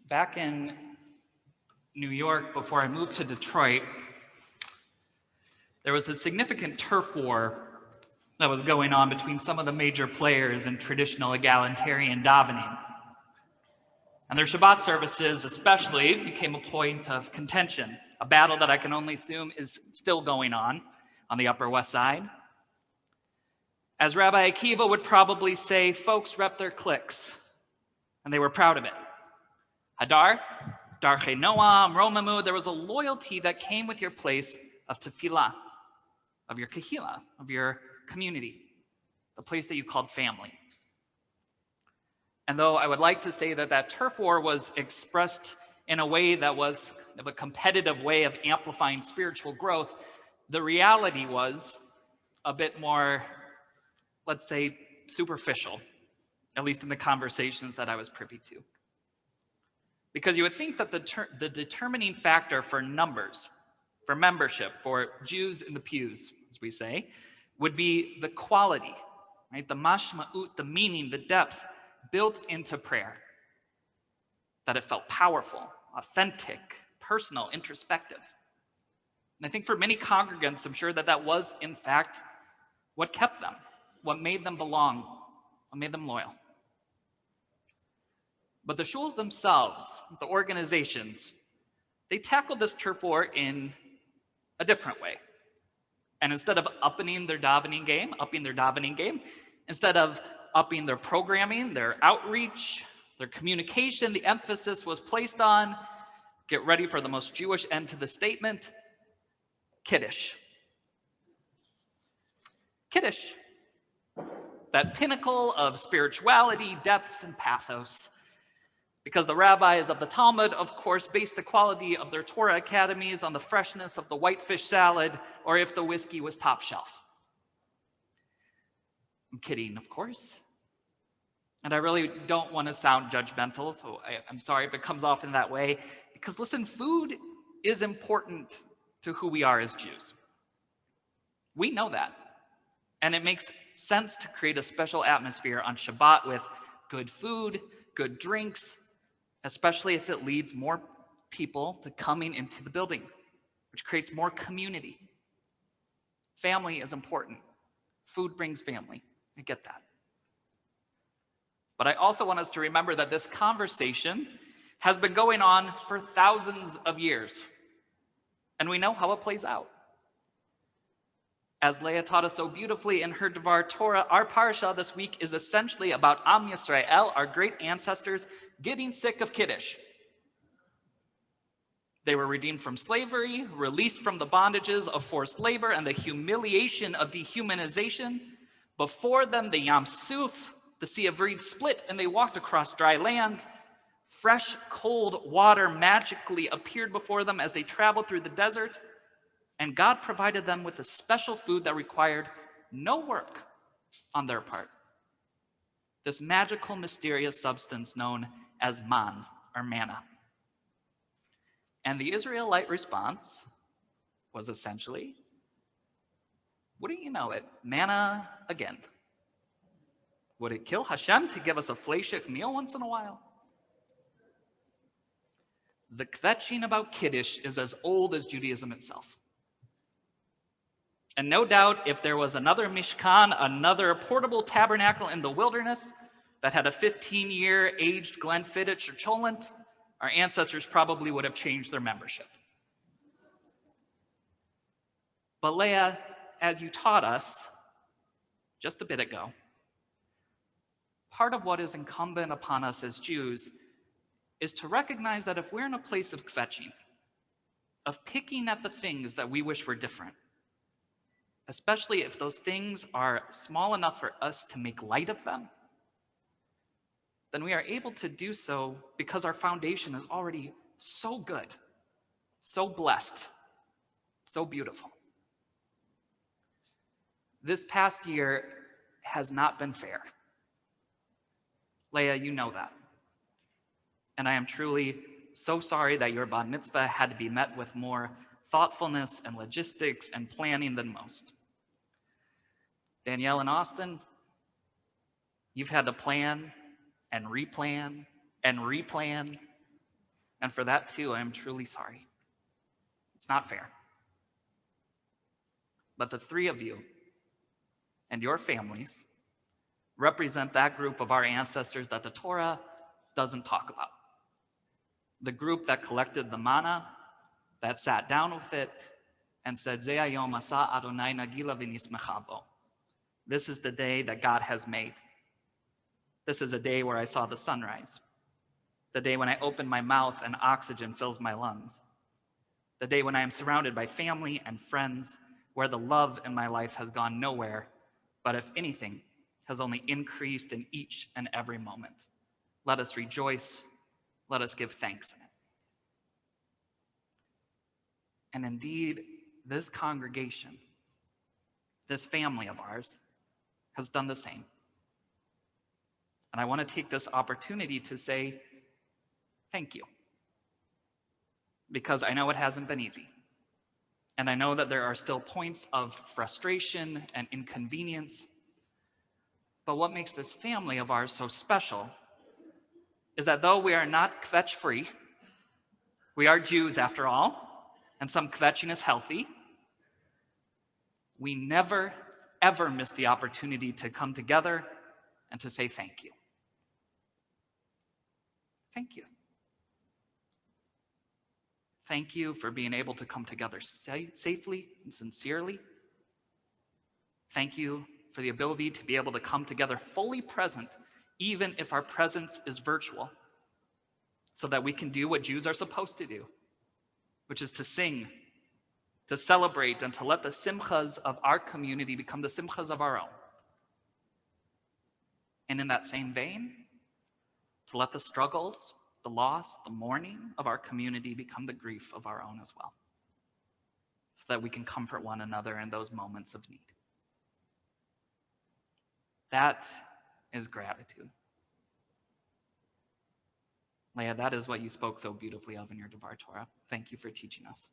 Back in New York, before I moved to Detroit, there was a significant turf war that was going on between some of the major players in traditional egalitarian davening. And their Shabbat services especially became a point of contention, a battle that I can only assume is still going on the Upper West Side. As Rabbi Akiva would probably say, folks rep their cliques, and they were proud of it. Hadar, Darche Noam, Romamu, there was a loyalty that came with your place of tefillah, of your kahila, of your community, the place that you called family. And though I would like to say that that turf war was expressed in a way that was a competitive way of amplifying spiritual growth, the reality was a bit more, let's say, superficial, at least in the conversations that I was privy to. Because you would think that the determining factor for numbers, for membership, for Jews in the pews, as we say, would be the quality, right? The mashma'ut, the meaning, the depth built into prayer. That it felt powerful, authentic, personal, introspective. And I think for many congregants, I'm sure that that was, in fact, what kept them, what made them belong, what made them loyal. But the shuls themselves, the organizations, they tackled this turf war in a different way. And instead of upping their davening game, instead of upping their programming, their outreach, their communication, the emphasis was placed on, get ready for the most Jewish end to the statement, Kiddush. Kiddush, that pinnacle of spirituality, depth, and pathos. Because the rabbis of the Talmud, of course, based the quality of their Torah academies on the freshness of the whitefish salad, or if the whiskey was top shelf. I'm kidding, of course. And I really don't want to sound judgmental, so I'm sorry if it comes off in that way. Because listen, food is important to who we are as Jews. We know that. And it makes sense to create a special atmosphere on Shabbat with good food, good drinks, especially if it leads more people to coming into the building, which creates more community. Family is important. Food brings family. I get that. But I also want us to remember that this conversation has been going on for thousands of years. And we know how it plays out. As Leah taught us so beautifully in her Devar Torah, our Parashat this week is essentially about Am Yisrael, our great ancestors, getting sick of Kiddush. They were redeemed from slavery, released from the bondages of forced labor and the humiliation of dehumanization. Before them, the Yam Suf, the Sea of Reeds, split and they walked across dry land. Fresh, cold water magically appeared before them as they traveled through the desert. And God provided them with a special food that required no work on their part. This magical, mysterious substance known as man, or manna. And the Israelite response was essentially, wouldn't you know it, manna again. Would it kill Hashem to give us a fleishik meal once in a while? The kvetching about Kiddush is as old as Judaism itself. And no doubt, if there was another Mishkan, another portable tabernacle in the wilderness that had a 15-year aged Glenfiddich or Cholent, our ancestors probably would have changed their membership. But Leah, as you taught us just a bit ago, part of what is incumbent upon us as Jews is to recognize that if we're in a place of kvetching, of picking at the things that we wish were different, especially if those things are small enough for us to make light of them, then we are able to do so because our foundation is already so good, so blessed, so beautiful. This past year has not been fair. Leah, you know that. And I am truly so sorry that your bar mitzvah had to be met with more thoughtfulness and logistics and planning than most. Danielle and Austin, you've had to plan and replan and replan And for that too, I am truly sorry. It's not fair. But the three of you and your families represent that group of our ancestors that the Torah doesn't talk about. The group that collected the manna, that sat down with it and said, Ze hayom asa Adonai nagila v'nismecha bo. This is the day that God has made. This is a day where I saw the sunrise. The day when I open my mouth and oxygen fills my lungs. The day when I am surrounded by family and friends, where the love in my life has gone nowhere, but if anything, has only increased in each and every moment. Let us rejoice. Let us give thanks in it. And indeed, this congregation, this family of ours, has done the same. And I want to take this opportunity to say thank you. Because I know it hasn't been easy. And I know that there are still points of frustration and inconvenience. But what makes this family of ours so special is that though we are not Kvetch free, we are Jews after all, and some Kvetching is healthy, we never, ever miss the opportunity to come together and to say thank you. Thank you. Thank you for being able to come together safely and sincerely. Thank you for the ability to be able to come together fully present, even if our presence is virtual, so that we can do what Jews are supposed to do, which is to sing, to celebrate, and to let the simchas of our community become the simchas of our own. And in that same vein, to let the struggles, the loss, the mourning of our community become the grief of our own as well, so that we can comfort one another in those moments of need. That is gratitude. Leah, that is what you spoke so beautifully of in your Devar Torah. Thank you for teaching us.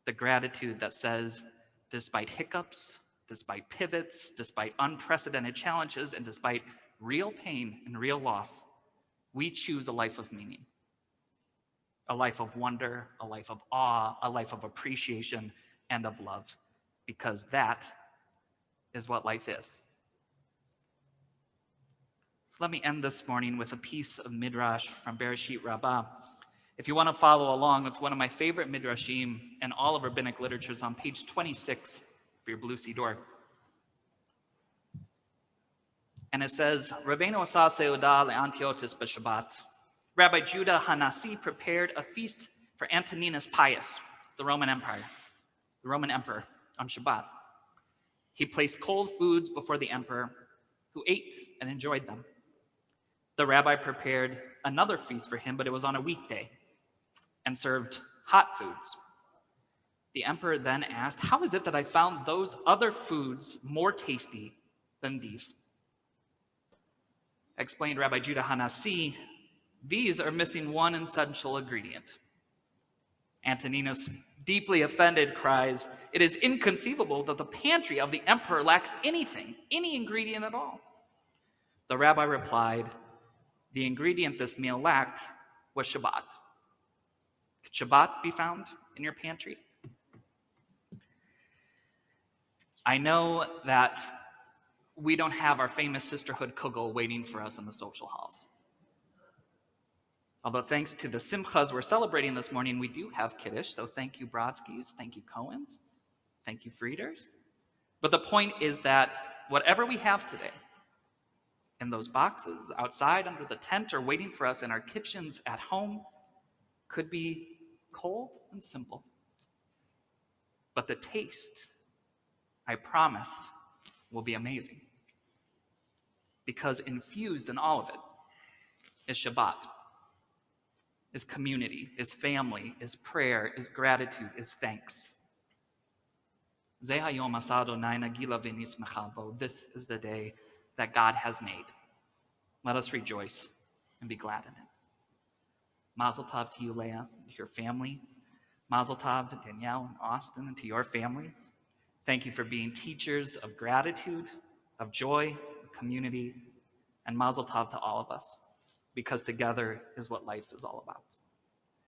The gratitude that says, despite hiccups, despite pivots, despite unprecedented challenges, and despite real pain and real loss, we choose a life of meaning, a life of wonder, a life of awe, a life of appreciation, and of love, because that is what life is. So let me end this morning with a piece of Midrash from Bereshit Rabbah. If you want to follow along, it's one of my favorite Midrashim in all of rabbinic literature. It's on page 26 of your blue Siddur. And it says, Rabbeinu asa seudah le'Antiochus b'Shabbat. Rabbi Judah Hanasi prepared a feast for Antoninus Pius, the Roman Emperor, on Shabbat. He placed cold foods before the emperor, who ate and enjoyed them. The rabbi prepared another feast for him, but it was on a weekday, and served hot foods. The emperor then asked, how is it that I found those other foods more tasty than these? Explained Rabbi Judah Hanasi, these are missing one essential ingredient. Antoninus, deeply offended, cries, it is inconceivable that the pantry of the emperor lacks anything, any ingredient at all. The rabbi replied, the ingredient this meal lacked was Shabbat. Could Shabbat be found in your pantry? I know that we don't have our famous sisterhood kugel waiting for us in the social halls. Although thanks to the simchas we're celebrating this morning, we do have Kiddush, so thank you Brodskis, thank you Cohens, thank you Frieders. But the point is that whatever we have today, in those boxes, outside under the tent, or waiting for us in our kitchens at home, could be cold and simple. But the taste, I promise, will be amazing. Because infused in all of it is Shabbat, is community, is family, is prayer, is gratitude, is thanks. Ze hayom asa Adonai nagila v'nismecha bo. This is the day that God has made. Let us rejoice and be glad in it. Mazel tov to you, Leah, and to your family. Mazel tov to Danielle and Austin and to your families. Thank you for being teachers of gratitude, of joy, of community, and mazel tov to all of us, because together is what life is all about.